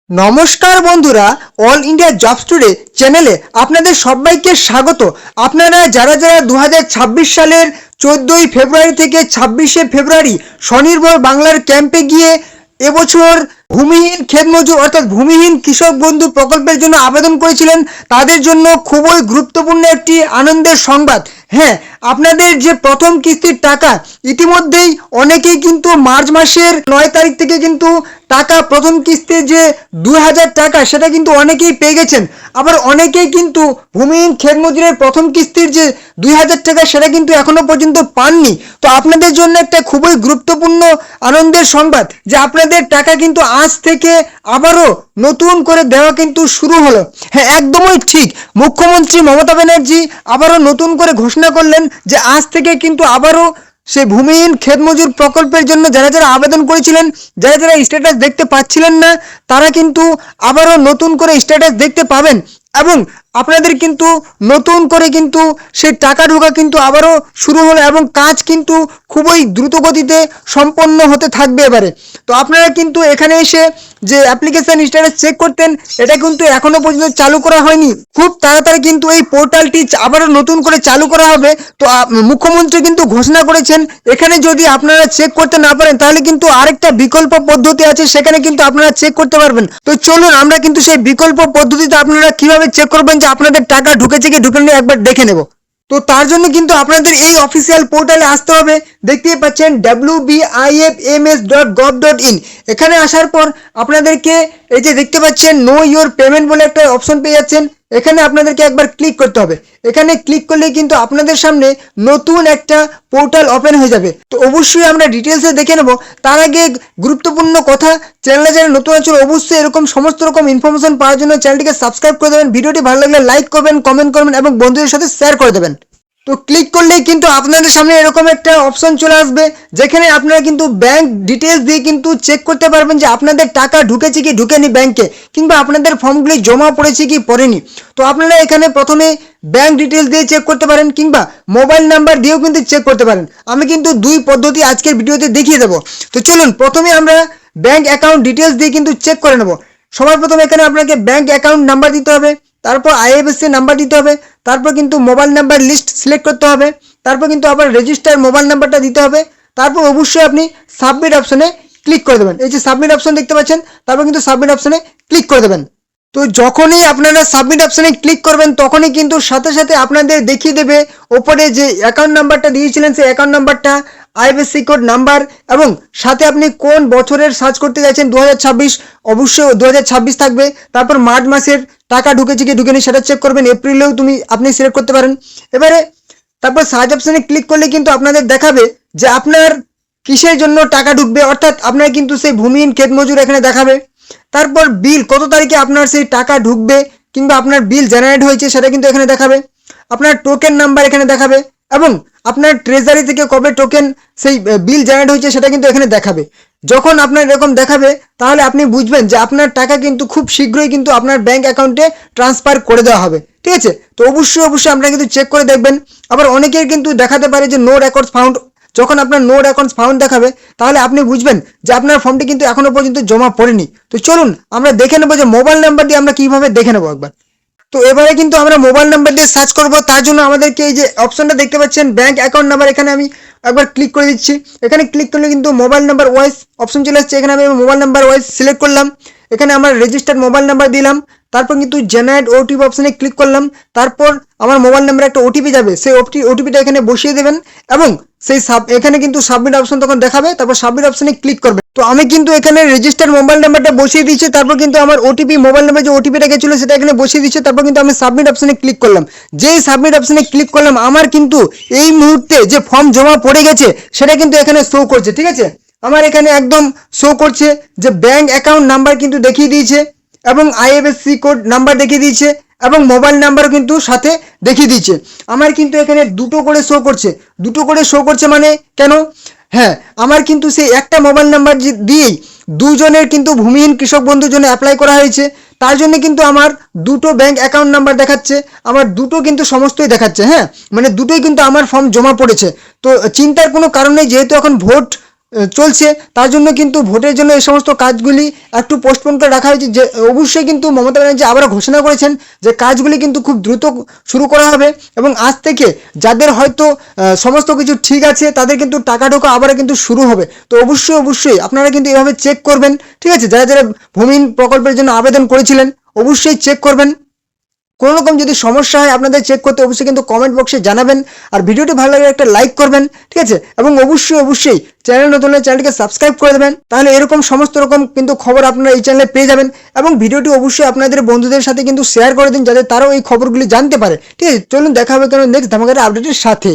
নমস্কার বন্ধুরা, all India jobs today চ্যানেলে আপনাদের সবাইকে স্বাগত। আপনারা যারা যারা 2026 সালের 14ই ফেব্রুয়ারি থেকে 26শে ফেব্রুয়ারি স্বনির্ভর বাংলার ক্যাম্পে গিয়ে এবছর ভূমিহীন ক্ষেতমজুর অর্থাৎ ভূমিহীন কৃষক বন্ধু প্রকল্পের জন্য আবেদন করেছিলেন, তাদের জন্য খুবই গুরুত্বপূর্ণ একটি আনন্দের সংবাদ। হ্যাঁ, আপনাদের যে প্রথম কিস্তির টাকা ইতিমধ্যেই অনেকেই কিন্তু মার্চ মাসের 9 তারিখ থেকে কিন্তু টাকা প্রথম কিস্তির যে 2000 টাকা সেটা কিন্তু অনেকেই পেয়ে গেছেন। আবার অনেকেই কিন্তু ভূমিহীন ক্ষেতমজুরের প্রথম কিস্তির যে 2000 টাকা সেটা কিন্তু এখনো পর্যন্ত পাননি। তো আপনাদের জন্য একটা খুবই গুরুত্বপূর্ণ আনন্দের সংবাদ যে আপনাদের টাকা কিন্তু আজ থেকে আবারও নতুন করে দেওয়া কিন্তু শুরু হলো। হ্যাঁ, একদমই ঠিক, মুখ্যমন্ত্রী মমতা ব্যানার্জি আবারও নতুন করে ঘোষণা করলেন যে আজ থেকে কিন্তু আবারও সেই ভূমিহীন ক্ষেতমজুর প্রকল্পের জন্য যারা যারা আবেদন করেছিলেন, যারা যারা স্ট্যাটাস দেখতে পাচ্ছিলেন না, তারা কিন্তু আবারও নতুন করে স্ট্যাটাস দেখতে পাবেন এবং আপনাদের কিন্তু নতুন করে কিন্তু সেই টাকা ঢোকা কিন্তু আবারও শুরু হলো এবং কাজ কিন্তু খুবই দ্রুত গতিতে সম্পন্ন হতে থাকবে এবারে। তো আপনারা কিন্তু এখানে এসে যে অ্যাপ্লিকেশন স্ট্যাটাস চেক করতেন, এটা কিন্তু এখনো পর্যন্ত চালু করা হয়নি। খুব তাড়াতাড়ি কিন্তু এই পোর্টালটি আবারও নতুন করে চালু করা হবে। তো মুখ্যমন্ত্রী কিন্তু ঘোষণা করেছেন এখানে যদি আপনারা চেক করতে না পারেন তাহলে কিন্তু আরেকটা বিকল্প পদ্ধতি আছে, সেখানে কিন্তু আপনারা চেক করতে পারবেন। তো চলুন আমরা কিন্তু সেই বিকল্প পদ্ধতিতে আপনারা কিভাবে চেক করবেন যে আপনাদের টাকা ঢুকেছে কি ঢুকেনি একবার দেখে নেব। তো তার জন্য কিন্তু আপনাদের এই অফিসিয়াল পোর্টালে আসতে হবে। দেখতেই পাচ্ছেন wbifms.gov.in। এখানে আসার পর আপনাদেরকে এই যে দেখতে পাচ্ছেন নো ইয়োর পেমেন্ট বলে একটা অপশন পেয়ে যাচ্ছেন, এখানে আপনাদেরকে একবার ক্লিক করতে হবে। এখানে ক্লিক করলে কিন্তু আপনাদের সামনে নতুন একটা পোর্টাল ওপেন হয়ে যাবে। তো অবশ্যই আমরা ডিটেলসে দেখে নেব। তার আগে গুরুত্বপূর্ণ কথা, চ্যানেলে যারা নতুন আছেন অবশ্যই এরকম সমস্ত রকম ইনফরমেশন পাওয়ার জন্য চ্যানেলটিকে সাবস্ক্রাইব করে দেবেন। ভিডিওটি ভালো লাগলে লাইক করবেন, কমেন্ট করবেন এবং বন্ধুদের সাথে শেয়ার করে দেবেন। তো ক্লিক করলেই কিন্তু আপনাদের সামনে এরকম একটা অপশন চলে আসবে, যেখানে আপনারা কিন্তু ব্যাংক ডিটেলস দিয়ে কিন্তু চেক করতে পারবেন যে আপনাদের টাকা ঢুকেছে কি ঢুকেনি ব্যাংকে, কিংবা আপনাদের ফর্মগুলি জমা পড়েছে কি পড়েনি। তো আপনারা এখানে প্রথমে ব্যাংক ডিটেলস দিয়ে চেক করতে পারেন কিংবা মোবাইল নাম্বার দিয়েও কিন্তু চেক করতে পারেন। আমি কিন্তু দুই পদ্ধতি আজকের ভিডিওতে দেখিয়ে দেবো। তো চলুন প্রথমে আমরা ব্যাংক অ্যাকাউন্ট ডিটেলস দিয়ে কিন্তু চেক করে নেব। সবার প্রথমে এখানে আপনাকে ব্যাংক অ্যাকাউন্ট নাম্বার দিতে হবে, তারপর আইএফএসসি নাম্বার দিতে হবে, তারপর কিন্তু মোবাইল নাম্বার লিস্ট সিলেক্ট করতে হবে, তারপর কিন্তু আবার রেজিস্টার মোবাইল নাম্বারটা দিতে হবে, তারপর অবশ্যই আপনি সাবমিট অপশনে ক্লিক করে দেবেন। এই যে সাবমিট অপশন দেখতে পাচ্ছেন, তারপর কিন্তু সাবমিট অপশনে ক্লিক করে দেবেন। তো যখনই আপনারা সাবমিট অপশনে ক্লিক করবেন তখনই কিন্তু সাথে সাথে আপনাদের দেখিয়ে দেবে ওপরে যে অ্যাকাউন্ট নাম্বারটা দিয়েছিলেন সেই অ্যাকাউন্ট নাম্বারটা, আইএফএসসি কোড নাম্বার এবং সাথে আপনি কোন বছরের সার্চ করতে যাচ্ছেন। 2026 অবশ্যই 2026 থাকবে। তারপর মার্চ মাসের টাকা ঢুকেছে কি ঢুকেনি সেটা চেক করবেন, এপ্রিলেও আপনি সিলেক্ট করতে পারেন। এবারে তারপর সার্চ অপশনে ক্লিক করলে কিন্তু আপনাদের দেখাবে যে আপনার কিসের জন্য টাকা ঢুকবে, অর্থাৎ আপনার কিন্তু সেই ভূমিহীন ক্ষেতমজুর এখানে দেখাবে। তারপর বিল কত তারিখে আপনার সেই টাকা ঢুকবে কিংবা আপনার বিল জেনারেট হয়েছে সেটা কিন্তু এখানে দেখাবে। আপনার টোকেন নাম্বার এখানে দেখাবে এবং আপনার ট্রেজারি থেকে কবে টোকেন সেই বিল জেনারেট হয়েছে সেটা কিন্তু এখানে দেখাবে। যখন আপনার এরকম দেখাবে তাহলে আপনি বুঝবেন যে আপনার টাকা কিন্তু খুব শীঘ্রই কিন্তু আপনার ব্যাংক অ্যাকাউন্টে ট্রান্সফার করে দেওয়া হবে। ঠিক আছে, তো অবশ্যই আপনারা কিন্তু চেক করে দেখবেন। আবার অনেকের কিন্তু দেখাতে পারে যে নো রেকর্ডস ফাউন্ড। যখন আপনার নো অ্যাকাউন্টস ফাউন্ড দেখাবে তাহলে আপনি বুঝবেন যে আপনার ফর্মটি কিন্তু এখনো পর্যন্ত জমা পড়েনি। তো চলুন আমরা দেখে নেবো যে মোবাইল নাম্বার দিয়ে আমরা কিভাবে দেখে নেবো একবার। তো এবারে কিন্তু আমরা মোবাইল নাম্বার দিয়ে সার্চ করব। তার জন্য আমাদেরকে এই যে অপশনটা দেখতে পাচ্ছেন ব্যাংক অ্যাকাউন্ট নাম্বার, এখানে আমি একবার ক্লিক করে দিচ্ছি। এখানে ক্লিক করলে কিন্তু মোবাইল নাম্বার ওয়াইজ অপশন চলে আসছে। এখানে আমি মোবাইল নাম্বার ওয়াইজ সিলেক্ট করলাম, এখানে আমার রেজিস্টার্ড মোবাইল নাম্বার দিলাম, তারপর কিন্তু জেনারেট ওটিপি অপশনে ক্লিক করলাম। তারপর আমার মোবাইল নাম্বারে একটা ওটিপি যাবে, সেই ওটিপিটা এখানে বসিয়ে দেবেন এবং সেই এখানে কিন্তু সাবমিট অপশন তখন দেখাবে, তারপর সাবমিট অপশনে ক্লিক করবে। তো আমি কিন্তু এখানে রেজিস্টার্ড মোবাইল নাম্বারটা বসিয়ে দিচ্ছি, তারপর কিন্তু আমার ওটিপি মোবাইল নাম্বার যে ওটিপিটা গেছিলো সেটা এখানে বসিয়ে দিচ্ছে, তারপর কিন্তু আমি সাবমিট অপশনে ক্লিক করলাম। যেই সাবমিট অপশনে ক্লিক করলাম আমার কিন্তু এই মুহূর্তে যে ফর্ম জমা পড়ে গেছে সেটা কিন্তু এখানে শো করছে। ঠিক আছে, আমার এখানে একদম শো করছে যে ব্যাংক অ্যাকাউন্ট নাম্বার কিন্তু দেখিয়ে দিয়েছে এবং আইএফএসসি কোড নাম্বার দেখিয়ে দিয়েছে এবং মোবাইল নাম্বারও কিন্তু সাথে দেখিয়ে দিয়েছে। আমার কিন্তু এখানে দুটো করে শো করছে মানে কেন? হ্যাঁ, আমার কিন্তু সেই একটা মোবাইল নাম্বার দিয়েই দুজনের কিন্তু ভূমিহীন কৃষক বন্ধুর জন্য অ্যাপ্লাই করা হয়েছে। তার জন্য কিন্তু আমার দুটো ব্যাংক অ্যাকাউন্ট নাম্বার দেখাচ্ছে, আমার দুটো কিন্তু সমস্তই দেখাচ্ছে। হ্যাঁ, মানে দুটোই কিন্তু আমার ফর্ম জমা পড়েছে। তো চিন্তার কোনো কারণ নেই, যেহেতু এখন ভোট চলছে, তার জন্য কিন্তু ভোটের জন্য এই সমস্ত কাজগুলি একটু পোস্টপোন করে রাখা হয়েছে। যে অবশ্যই কিন্তু মমতা ব্যানার্জি আবারও ঘোষণা করেছেন যে কাজগুলি কিন্তু খুব দ্রুত শুরু করা হবে, এবং আজ থেকে যাদের হয়তো সমস্ত কিছু ঠিক আছে তাদের কিন্তু টাকা ঢোকা আবার কিন্তু শুরু হবে। তো অবশ্যই আপনারা কিন্তু এভাবে চেক করবেন, ঠিক আছে? যারা যারা ভূমিহীন প্রকল্পের জন্য আবেদন করেছিলেন অবশ্যই চেক করবেন। কোনো রকম যদি সমস্যা হয় আপনাদের চেক করতে অবশ্যই কিন্তু কমেন্ট বক্সে জানাবেন। আর ভিডিওটি ভালো লাগলে একটা লাইক করবেন, ঠিক আছে? এবং অবশ্যই চ্যানেল নতুন হলে চ্যানেলটিকে সাবস্ক্রাইব করে দেবেন, তাহলে এরকম সমস্ত রকম কিন্তু খবর আপনারা এই চ্যানেলে পেয়ে যাবেন। এবং ভিডিওটি অবশ্যই আপনাদের বন্ধুদের সাথে কিন্তু শেয়ার করে দিন, যাতে তারাও এই খবরগুলি জানতে পারে, ঠিক আছে? চলুন দেখা হবে কেন নেক্সট ধামাকার আপডেটের সাথে।